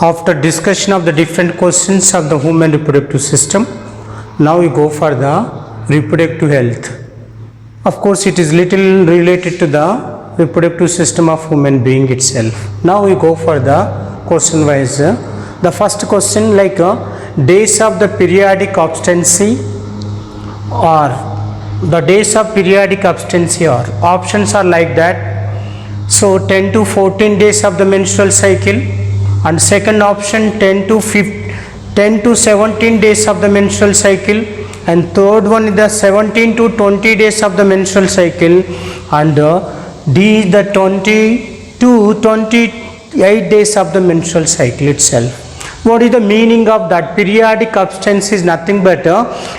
After discussion of the different questions of the human reproductive system, now we go for the reproductive health. Of course, it is little related to the reproductive system of human being itself. Now we go for the question wise. The first question, like days of the periodic abstinency, or the days of periodic abstinency, or options are like that. So 10 to 14 days of the menstrual cycle, and second option 10 to 17 days of the menstrual cycle, and third one is the 17 to 20 days of the menstrual cycle, and D is the 20 to 28 days of the menstrual cycle itself. What is the meaning of that? Periodic abstinence is nothing but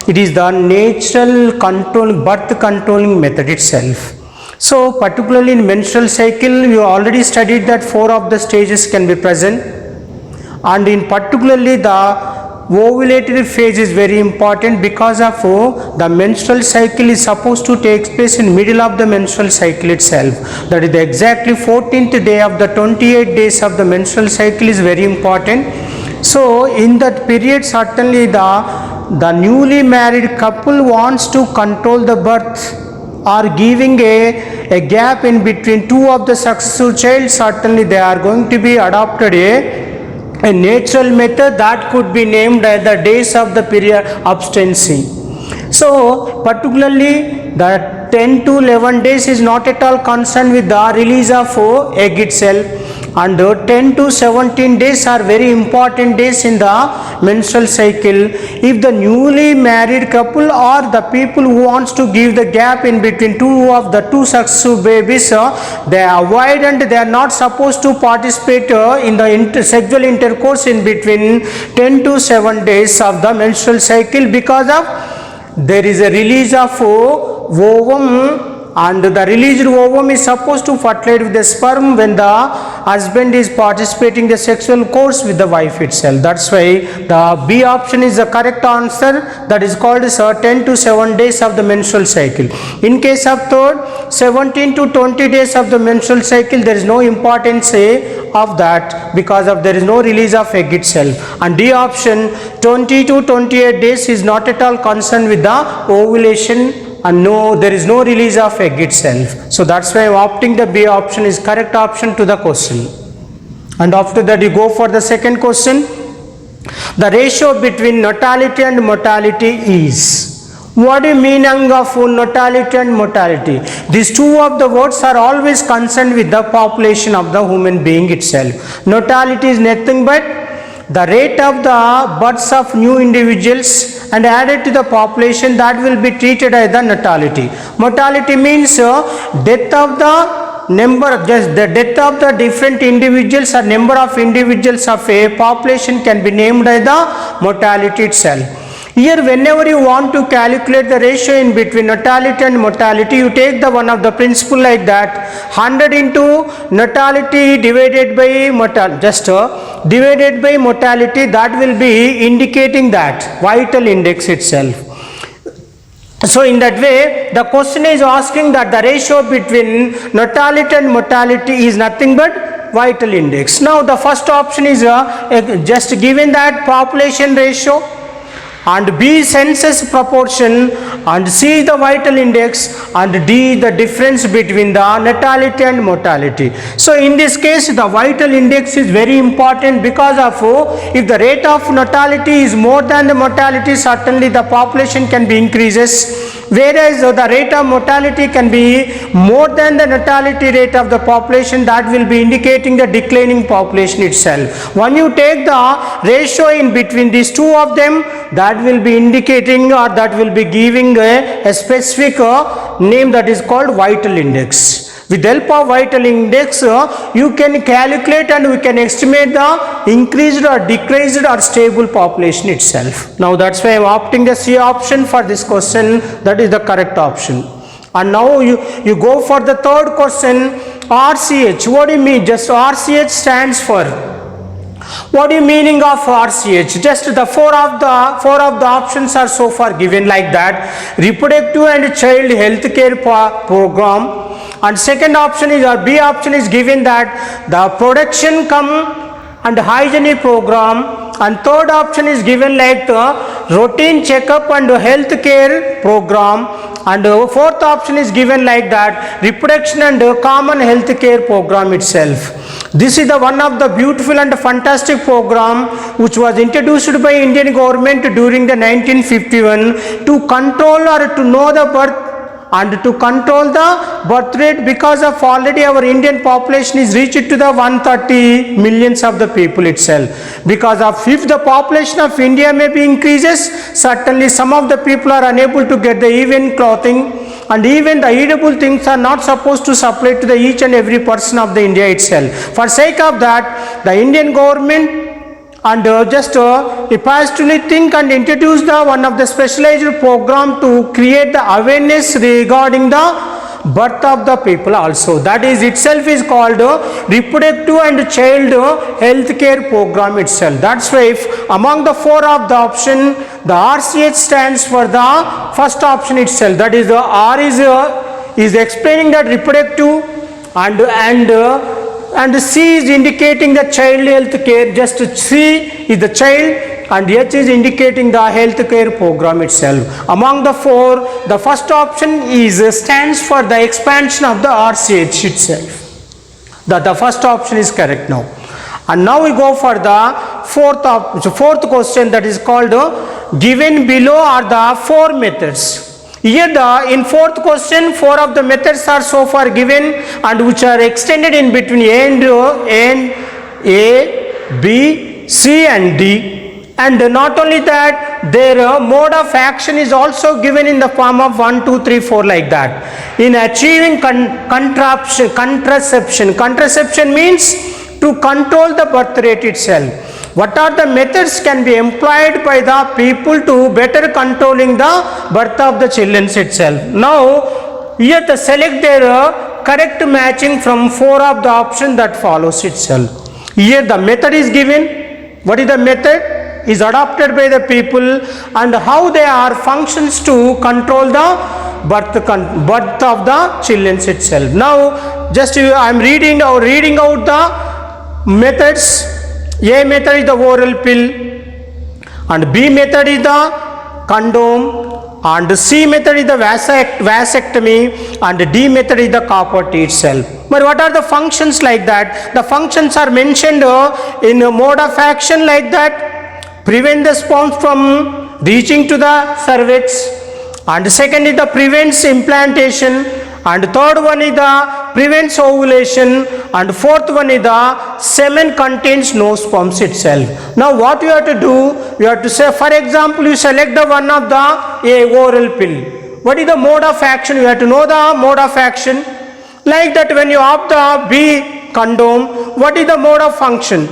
it is the natural control, birth controlling method itself. So particularly in menstrual cycle, you already studied that 4 of the stages can be present, and in particularly the ovulatory phase is very important, because of the menstrual cycle is supposed to take place in middle of the menstrual cycle itself. That is the exactly 14th day of the 28 days of the menstrual cycle is very important. So in that period, certainly the newly married couple wants to control the birth, or giving a gap in between two of the successive child. Certainly they are going to be adopted a natural method that could be named as the days of the period abstinency. So particularly the 10 to 11 days is not at all concerned with the release of egg itself, and 10 to 17 days are very important days in the menstrual cycle. If the newly married couple or the people who wants to give the gap in between two successive babies, they avoid, and they are not supposed to participate in the sexual intercourse in between 10 to 7 days of the menstrual cycle, because of there is a release of ovum, and the released ovum is supposed to fertilize with the sperm when the husband is participating the sexual course with the wife itself. That's why the B option is the correct answer. That is called as 10 to 7 days of the menstrual cycle. In case of third, 17 to 20 days of the menstrual cycle, there is no importance of that, because of there is no release of egg itself. And D option 20 to 28 days is not at all concerned with the ovulation, and no, there is no release of egg itself. So that's why opting the B option is correct option to the question. And after that you go for the second question. The ratio between natality and mortality is. What is meaning of natality and mortality? These two of the words are always concerned with the population of the human being itself. Natality is nothing but the rate of the births of new individuals and added to the population, that will be treated as the natality. Mortality means death of the number, just the death of the different individuals, or number of individuals of a population can be named as the mortality itself. Here, whenever you want to calculate the ratio in between natality and mortality, you take the one of the principle like that, 100 into natality divided by mortality, just divided by mortality, that will be indicating that vital index itself. So in that way, the question is asking that the ratio between natality and mortality is nothing but vital index. Now the first option is just given that population ratio, and B census proportion, and C the vital index, and D the difference between the natality and mortality. So in this case, the vital index is very important, because of if the rate of natality is more than the mortality, certainly the population can be increases, whereas the rate of mortality can be more than the natality rate of the population, that will be indicating the declining population itself. When you take the ratio in between these two of them, that will be indicating, or that will be giving a specific name, that is called vital index. With the help of vital index, you can calculate and we can estimate the increased or decreased or stable population itself. Now that's why I am opting the C option for this question. That is the correct option. And now you go for the third question, RCH. What do you mean? Just RCH stands for. What is meaning of RCH? Just the four of the options are so far given like that. Reproductive and child health care program, and second option is, or B option is given that the production come and hygiene program, and third option is given like the routine checkup and health care program, and fourth option is given like that reproduction and common health care program itself. This is the one of the beautiful and fantastic program which was introduced by Indian government during the 1951 to control or to know the birth and to control the birth rate, because of already our Indian population is reached to the 130 millions of the people itself. Because of if the population of India may be increases, certainly some of the people are unable to get the even clothing, and even the eatable things are not supposed to supply to the each and every person of the India itself. For sake of that, the Indian government and just passionately think and introduce the one of the specialized program to create the awareness regarding the birth of the people also. That is itself is called reproductive and child health care program itself. That's why if among the four of the option, the RCH stands for the first option itself. That is the R is explaining that reproductive, and C is indicating the child health care. Just C is the child and H is indicating the health care program itself. Among the four, the first option stands for the expansion of the RCH itself. The first option is correct now. And now we go for the fourth question, that is called given below are the four methods. Here in fourth question, four of the methods are so far given and which are extended in between A, B, C and D. And not only that, their mode of action is also given in the form of 1, 2, 3, 4 like that. In achieving contraception means to control the birth rate itself. What are the methods can be employed by the people to better controlling the birth of the children itself? Now, here to select their correct matching from four of the option that follows itself. Here the method is given. What is the method? Is adopted by the people, and how they are functions to control the birth of the children itself. Now, just I am reading out the methods. A method is the oral pill, and B method is the condom, and C method is the vasectomy, and D method is the copper T itself. But what are the functions like that? The functions are mentioned in a mode of action like that: prevent the sperm from reaching to the cervix, and second is the prevents implantation, and third one is the prevents ovulation, and fourth one is the semen contains no sperms itself. Now what you have to do, you have to say, for example, you select the one of the A, oral pill. What is the mode of action? You have to know the mode of action. Like that, when you opt the B, condom, what is the mode of function?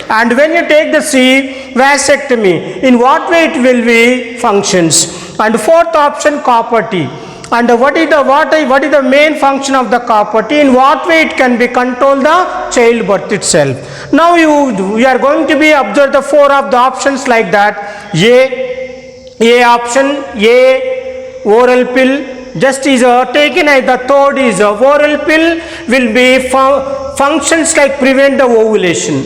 And when you take the C, vasectomy, in what way it will be functions? And fourth option, copper T. And what is the main function of the copper T? In what way it can be control the childbirth itself? Now you are going to be observe the four of the options like that. A option, A, oral pill, just is taken as the third is oral pill will be functions like prevent the ovulation.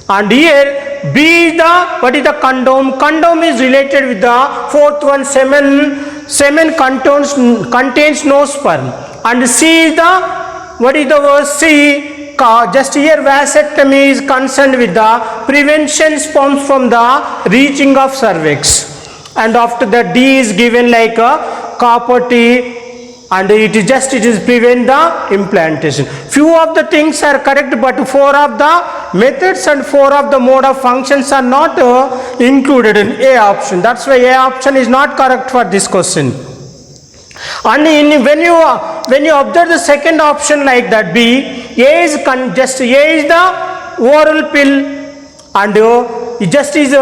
And here B is what is the condom? Condom is related with the fourth one, semen contains no sperm. And C is what is the word C? Just here vasectomy is concerned with the prevention sperms from the reaching of cervix. And after that D is given like a copper T, and it is prevent the implantation. Few of the things are correct, but four of the methods and four of the mode of functions are not included in A option. That's why A option is not correct for this question. And when you observe the second option like that, B, A is the oral pill, and it just is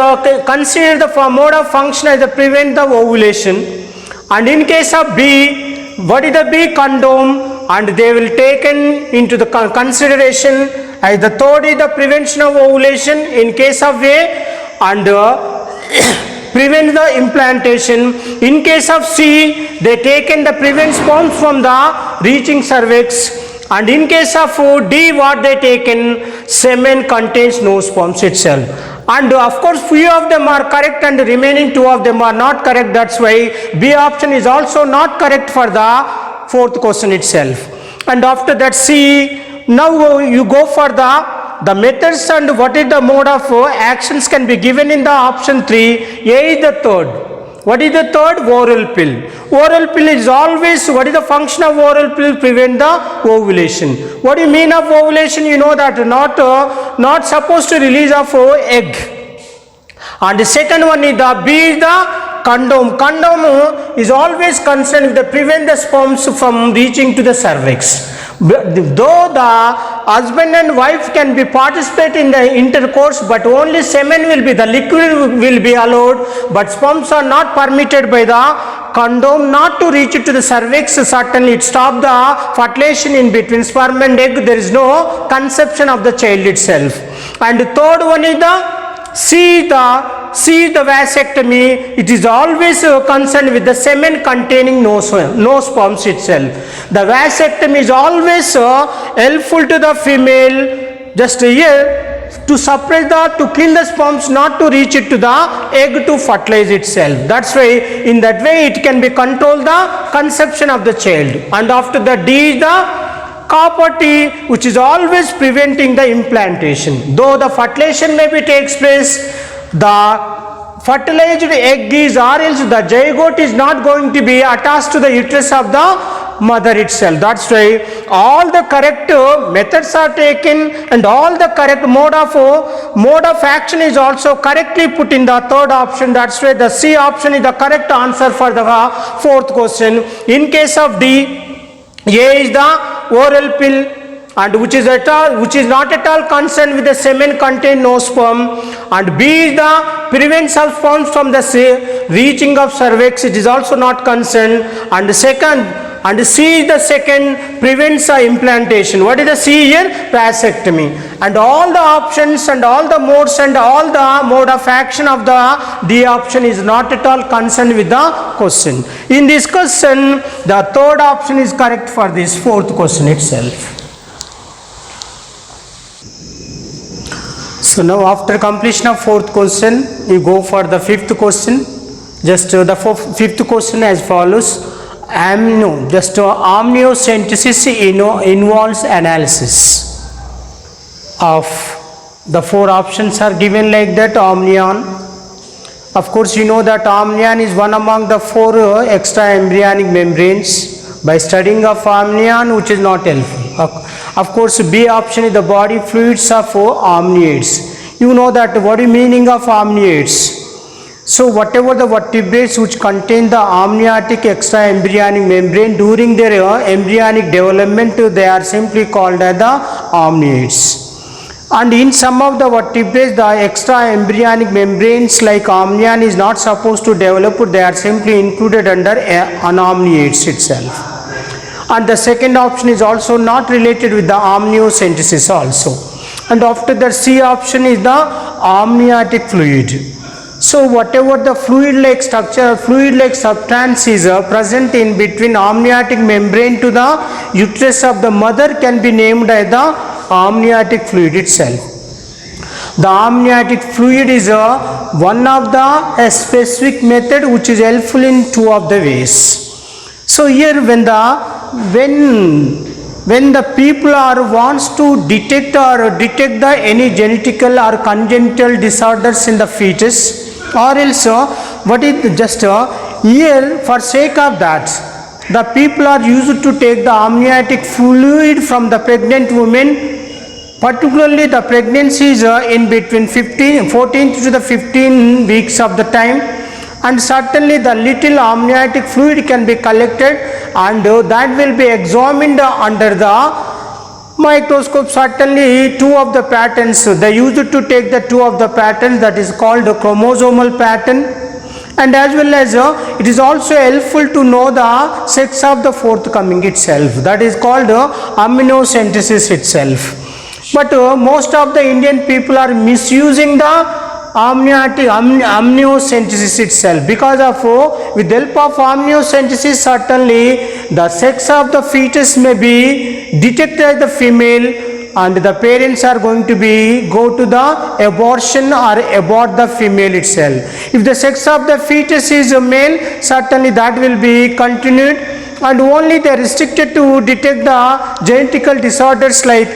considered the mode of function as the prevent the ovulation. And in case of B, what is the B? Condom, and they will taken into the consideration as the third is the prevention of ovulation in case of A, and prevent the implantation. In case of C, they taken the prevent sperms from the reaching cervix, And in case of D, what they taken, semen contains no sperms itself. And of course few of them are correct and the remaining two of them are not correct. That's why B option is also not correct for the fourth question itself. And after that C, now you go for the methods and what is the mode of actions can be given in the option 3. A is the third. What is the third? Oral pill. Oral pill is always, what is the function of oral pill? Prevent the ovulation. What do you mean of ovulation? You know that not supposed to release of egg. And the second one is the B is the condom. Condom is always concerned with the prevent the sperms from reaching to the cervix. Though the husband and wife can be participate in the intercourse, but only semen will be, the liquid will be allowed, but sperms are not permitted by the condom not to reach to the cervix. Certainly it stops the fertilization in between sperm and egg. There is no conception of the child itself. And the third one is the C is the vasectomy. It is always concerned with the semen containing no sperms itself. The vasectomy is always helpful to the female, just here to suppress to kill the sperms, not to reach it to the egg to fertilize itself. That's why in that way it can be control the conception of the child. And after the D is the copper T, which is always preventing the implantation. Though the fertilization maybe takes place, the fertilized egg is, or else the zygote is not going to be attached to the uterus of the mother itself. That's why all the correct methods are taken and all the correct mode of action is also correctly put in the third option. That's why the C option is the correct answer for the fourth question. In case of D, A is the oral pill, and which is not at all concerned with the semen contain no sperm, and B is the prevents of sperms from the reaching of cervix. It is also not concerned. And C is the second, prevents implantation. What is the C here? Vasectomy. And all the options and all the modes and all the mode of action of the D option is not at all concerned with the question. In this question, the third option is correct for this fourth question itself. So now after completion of fourth question, you go for the fifth question. Just the fifth question as follows. Amniocentesis involves analysis of the four options are given like that. Amnion, of course you know that amnion is one among the four extra embryonic membranes. By studying of amnion, which is not helpful. Of course B option is the body fluids of amniotes. You know that what is meaning of amniotes. So whatever the vertebrates which contain the amniotic extra embryonic membrane during their embryonic development, they are simply called as the amniotes. And in some of the vertebrates, the extra embryonic membranes like amnion is not supposed to develop, they are simply included under amniotes itself. And the second option is also not related with the amniocentesis also. And after that C option is the amniotic fluid. So whatever the fluid-like structure, fluid-like substance is present in between amniotic membrane to the uterus of the mother can be named as the amniotic fluid itself. The amniotic fluid is one of the specific method which is helpful in two of the ways. So here when the people wants to detect the any genetical or congenital disorders in the fetus, or else what is just here for sake of that the people are used to take the amniotic fluid from the pregnant women, particularly the pregnancies in between 14th to the 15 weeks of the time, and certainly the little amniotic fluid can be collected and that will be examined under the microscope. Certainly two of the patterns, they used to take the two of the patterns, that is called a chromosomal pattern, and as well as it is also helpful to know the sex of the forthcoming itself, that is called amniocentesis itself. But most of the Indian people are misusing the amniocentesis itself. Because of with the help of amniocentesis, certainly the sex of the fetus may be detected as the female, and the parents are going to be go to the abortion or abort the female itself. If the sex of the fetus is a male, certainly that will be continued, and only they are restricted to detect the genetical disorders like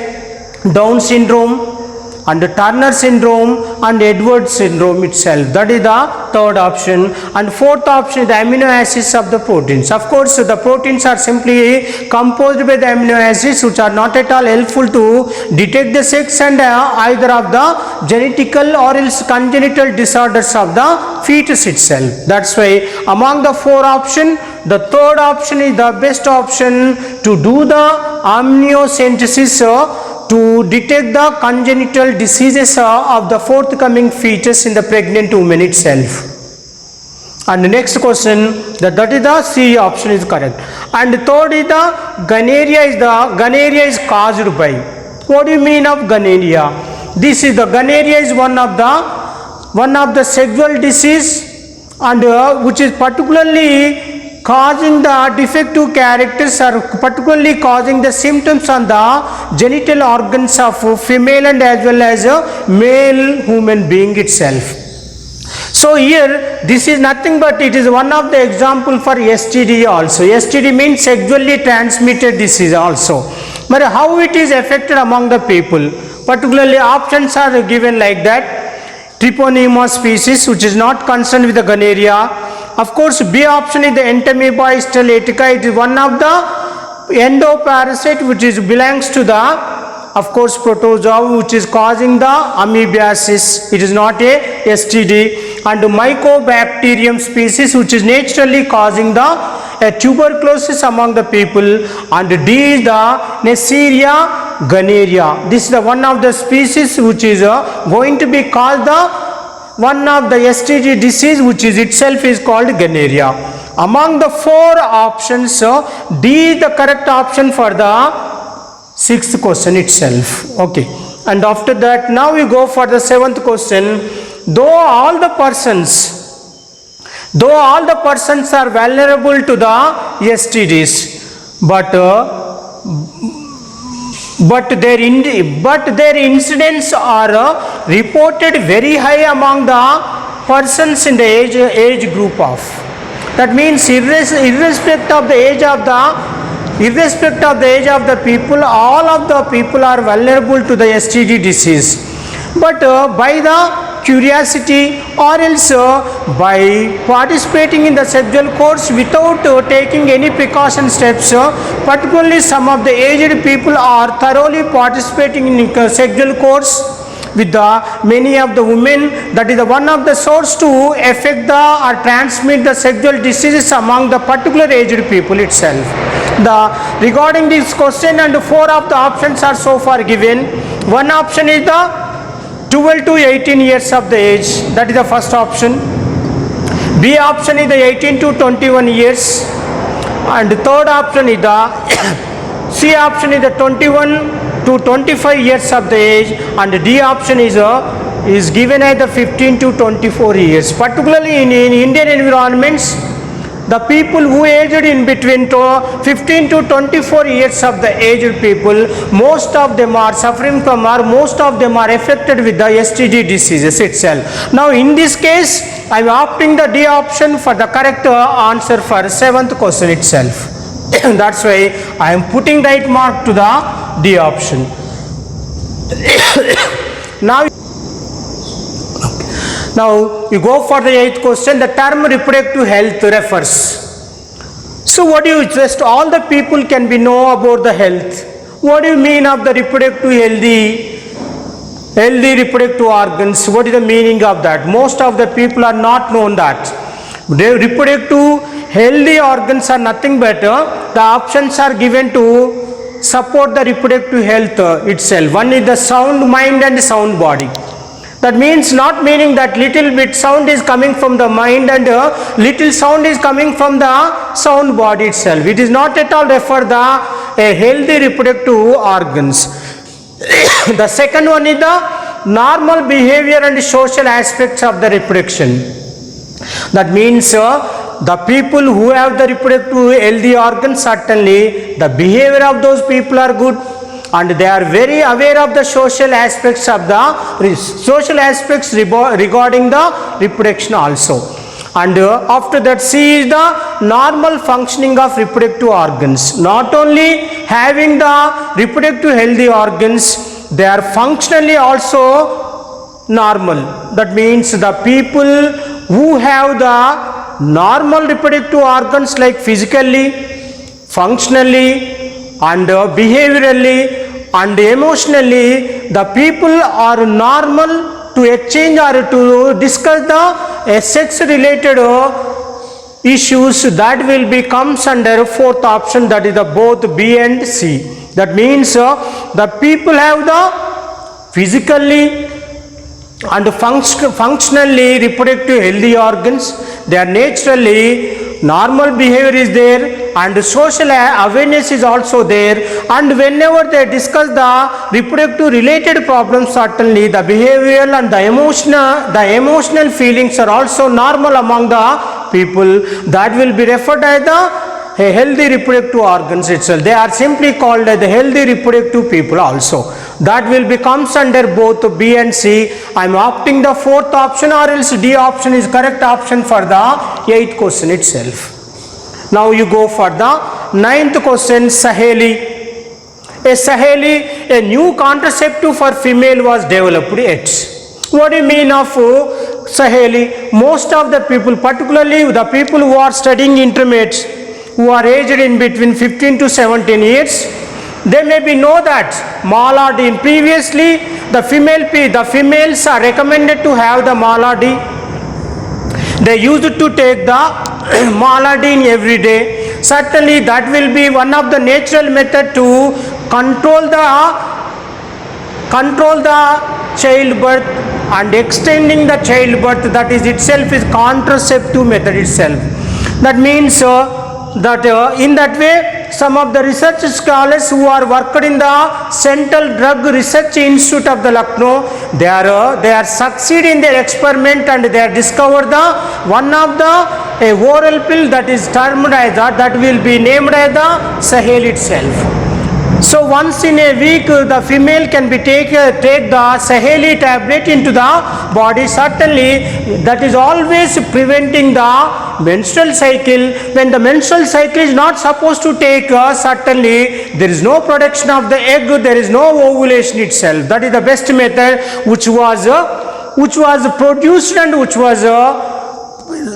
Down syndrome and Turner syndrome and Edwards syndrome itself. That is the third option. And fourth option is the amino acids of the proteins. Of course, the proteins are simply composed by the amino acids, which are not at all helpful to detect the sex and either of the genetical or else congenital disorders of the fetus itself. That's why among the four options, the third option is the best option to do the amniocentesis to detect the congenital diseases of the forthcoming fetus in the pregnant woman itself. And the next question, that is the C option is correct. And third is the gonorrhea is caused by. What do you mean of gonorrhea? This is the gonorrhea is one of the sexual disease, and which is particularly causing the defective characters or particularly causing the symptoms on the genital organs of female and as well as a male human being itself. So here this is nothing but it is one of the example for STD also. STD means sexually transmitted disease also. But how it is affected among the people? Particularly options are given like that. Treponema species, which is not concerned with the gonorrhea. Of course, B option is the Entamoeba histolytica. It is one of the endoparasite which belongs to the, of course, protozoa, which is causing the amoebiasis. It is not a STD. And Mycobacterium species, which is naturally causing the tuberculosis among the people. And D is the Neisseria gonorrhea. This is the one of the species which is going to be called the one of the STD disease, which is itself is called gonorrhea. Among the four options, D is the correct option for the sixth question itself. Okay. And after that, now we go for the seventh question. Though all the persons are vulnerable to the STDs, but their incidence are reported very high among the persons in the age group of. That means irrespective of the age of the people, all of the people are vulnerable to the STD disease. But by the curiosity or else by participating in the sexual course without taking any precaution steps, particularly some of the aged people are thoroughly participating in sexual course with many of the women. That is the one of the source to affect or transmit the sexual diseases among the particular aged people itself. Regarding this question, and four of the options are so far given. One option is the 12 to 18 years of the age, that is the first option. B option is the 18 to 21 years, and the third option is the C option is the 21 to 25 years of the age, and the D option is given as the 15 to 24 years. Particularly in Indian environments, the people who aged in between 15 to 24 years of the aged people, most of them are suffering from or most of them are affected with the STD diseases itself. Now in this case, I am opting the D option for the correct answer for seventh question itself. That's why I am putting right mark to the D option. Now you go for the eighth question. The term reproductive health refers. So what do you just all the people can be know about the health? What do you mean of the reproductive healthy reproductive organs? What is the meaning of that? Most of the people are not known that. The reproductive healthy organs are nothing but the options are given to support the reproductive health itself. One is the sound mind and sound body. That means not meaning that little bit sound is coming from the mind and little sound is coming from the sound body itself. It is not at all refer the healthy reproductive organs. The second one is the normal behavior and social aspects of the reproduction. That means the people who have the reproductive healthy organs, certainly the behavior of those people are good, and they are very aware of the social aspects regarding the reproduction also. And after that, C is the normal functioning of reproductive organs. Not only having the reproductive healthy organs, they are functionally also normal. That means the people who have the normal reproductive organs, like physically, functionally, and behaviorally and emotionally, the people are normal to exchange or to discuss the sex related issues. That will be comes under fourth option, that is the both B and C. That means the people have the physically and functionally reproductive healthy organs. They are naturally normal behavior is there, and social awareness is also there, and whenever they discuss the reproductive related problems, certainly the behavioral and the emotional feelings are also normal among the people. That will be referred as the healthy reproductive organs itself. They are simply called as the healthy reproductive people also. That will becomes under both B and C. I am opting the fourth option, or else D option is correct option for the 8th question itself. Now you go for the 9th question, Saheli. A Saheli, a new contraceptive for female was developed at. What do you mean of Saheli? Most of the people, particularly the people who are studying intermediates, who are aged in between 15 to 17 years, they maybe know that Maladine. Previously, the females are recommended to have the Maladine. They used to take the Maladine every day. Certainly, that will be one of the natural method to control the childbirth and extending the childbirth. That is itself is contraceptive method itself. That means that in that way, some of the research scholars who are working in the Central Drug Research Institute of the Lucknow, they are succeed in their experiment, and they are discovered the one of the oral pill that is termed as that will be named as the Sahel itself. So once in a week, the female can be take the Saheli tablet into the body. Certainly, that is always preventing the menstrual cycle. When the menstrual cycle is not supposed to take, certainly there is no production of the egg, there is no ovulation itself. That is the best method which was produced and which was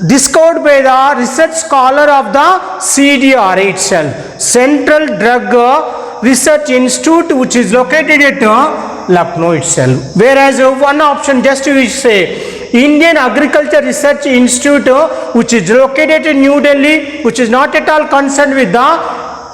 discovered by the research scholar of the CDR itself, Central Drug Research Institute, which is located at Lucknow itself. Whereas one option, just we say Indian Agriculture Research Institute, which is located in New Delhi, which is not at all concerned with the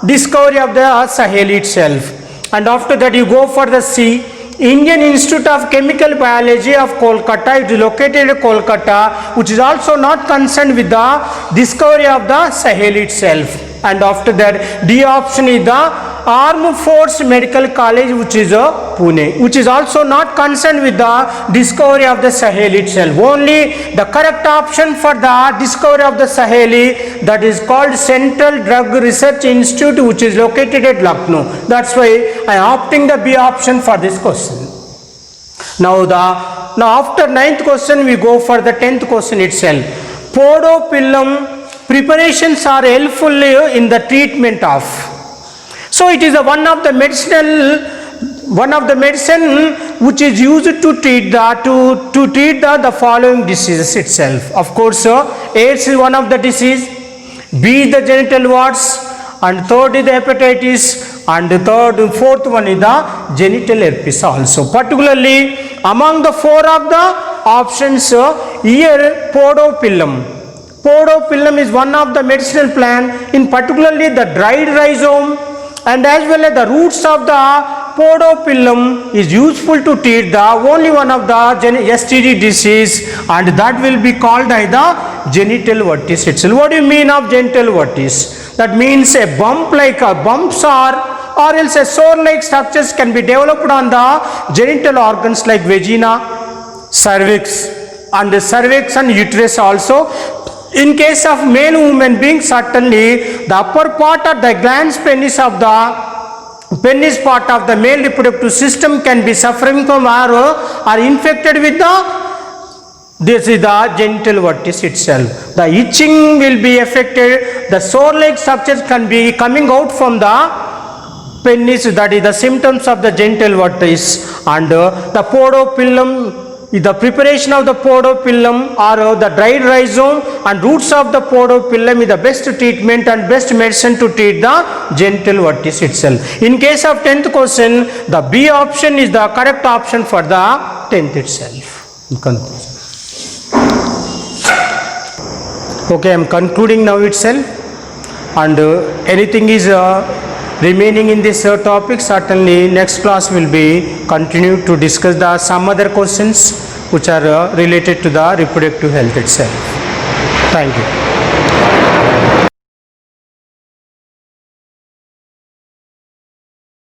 discovery of the Sahel itself. And after that you go for the C, Indian Institute of Chemical Biology of Kolkata. It is located in Kolkata, which is also not concerned with the discovery of the Sahel itself. And after that, D option is the Armed Force Medical College, which is Pune, which is also not concerned with the discovery of the Sahel itself. Only the correct option for the discovery of the Saheli, that is called Central Drug Research Institute, which is located at Lucknow. That's why I am opting the B option for this question. Now after 9th question, we go for the 10th question itself. Podopillum preparations are helpful in the treatment of. So it is one of the medicine which is used to treat the following diseases itself. Of course, AIDS is one of the disease, B is the genital warts, and third is the hepatitis, and the fourth one is the genital herpes also. Particularly among the four of the options, here Podopillum is one of the medicinal plant, in particularly the dried rhizome and as well as the roots of the Podopillum is useful to treat the only one of the STD disease, and that will be called as the genital vertice itself. What do you mean of genital vertice? That means a bump, like bumps are or else a sore-like structures can be developed on the genital organs like vagina, cervix, and the cervix and uterus also. In case of male human being, certainly the upper part of the glans penis of the penis part of the male reproductive system can be suffering from or infected with this is the genital vertex itself. The itching will be affected. The sore-like structures can be coming out from the penis, that is the symptoms of the genital vertex, and the podopillum. The preparation of the podopillum or the dried rhizome and roots of the podopillum is the best treatment and best medicine to treat the genital vertex itself. In case of 10th question, the B option is the correct option for the 10th itself. In conclusion. Okay, I am concluding now itself, and anything is remaining in this topic, certainly next class will be continued to discuss the some other questions which are related to the reproductive health itself. Thank you.